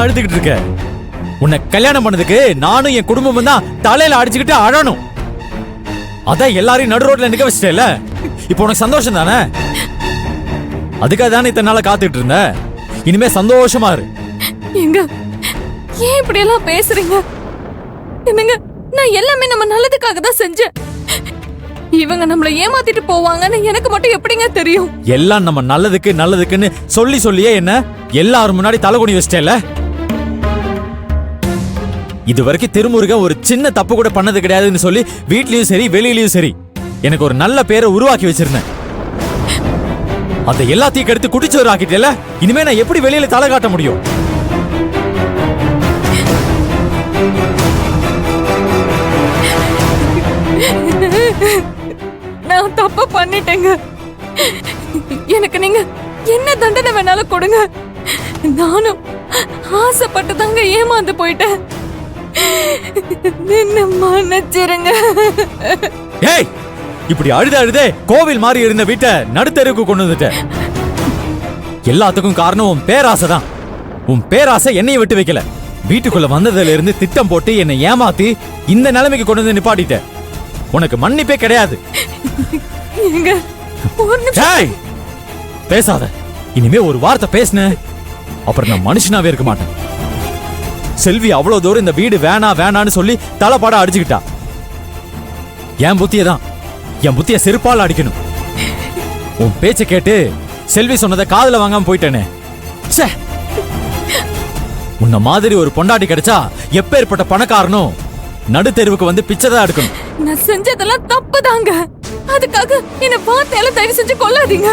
அழுதுகிட்டு இருக்க? உன்னை கல்யாணம் பண்ணதுக்கு நானும் என் குடும்பமும் தான் தலையில அடிச்சுக்கிட்டு அழணும். அதான் எல்லாரையும் நடு ரோட்ல நிக்க வச்சிட்டேல. இப்போ உனக்கு சந்தோஷம் தானே? அதுக்காக தானே இத்தனை நாளா காத்துக்கிட்டு இருந்த. இனிமே சந்தோஷமா இரு. எங்க ஏன் இப்படி எல்லாம் பேசுறீங்க? என்னங்க, நான் எல்லாமே நம்ம நல்லதுக்காக தான் செஞ்சேன். இவங்க நம்மள ஏமாத்திட்டு போவாங்கன்னு எனக்கு மட்டும் எப்படிங்க தெரியும்? எல்லாம் நம்ம நல்லதுக்கு நல்லதுக்குன்னு சொல்லி சொல்லியே என்ன எல்லாரும் முன்னாடி தலைகுனி வச்சிட்டேல. இது வரைக்கும் திருமுருகன் ஒரு சின்ன தப்பு கூட பண்ணது கிடையாதுன்னு சொல்லி வீட்லயும் சரி வெளியிலயும் சரி எனக்கு ஒரு நல்ல பேரை உருவாக்கி வச்சிருந்தேன். அதை எல்லாத்தையும் கெடுத்து குடிச்சோறு ஆக்கிட்டேல. இனிமே நான் எப்படி வெளியில தலை காட்ட முடியும்? நான் தப்பு பண்ணிட்டேங்க. எனக்கு நீங்க என்ன தண்டனை வேணாலும் கொடுங்க. நானும் ஆசைப்பட்டு தாங்க ஏமாந்து போயிட்டேன். என்ன மன்னிச்சிருங்க. ஏய், இப்படி அழுதே கோவில் மாதிரி இருந்த வீட்டை நடுத்தெருவுக்கு கொண்டு வந்துட்ட. எல்லாத்துக்கும் காரணம் உன் பேராசை தான். உன் பேராசை என்னைய விட்டு வைக்கல. வீட்டுக்குள்ள வந்ததுல இருந்து திட்டம் போட்டு என்னை ஏமாத்தி இந்த நிலைமைக்கு கொண்டு வந்து நிப்பாட்டிட்ட. உனக்கு மன்னிப்பே கிடையாது. பேசாத. இனிமே ஒரு வார்த்தை பேசுன அப்புறம் நான் மனுஷனாவே இருக்க மாட்டேன். செல்வி அவ்வளவு தூரம் இந்த வீடு வேணா வேணான்னு சொல்லி தலைப்பாட அடிச்சுக்கிட்டா. என் புத்திய செருப்பால் அடிக்கணும். உன் பேச்ச கேட்டு செல்வி சொன்னதை காதுல வாங்காம போயிட்டேனே. உன்ன மாதிரி ஒரு பொண்டாட்டி கிடைச்சா எப்பேற்பட்ட பணக்காரனும் நடுத்தெருவுக்கு வந்து பிச்சைதான் எடுக்கணும். நான் செஞ்சதெல்லாம் தப்பு தாங்க. அதுக்காக என்ன வார்த்தையால தயவு செஞ்சு கொள்ளாதீங்க.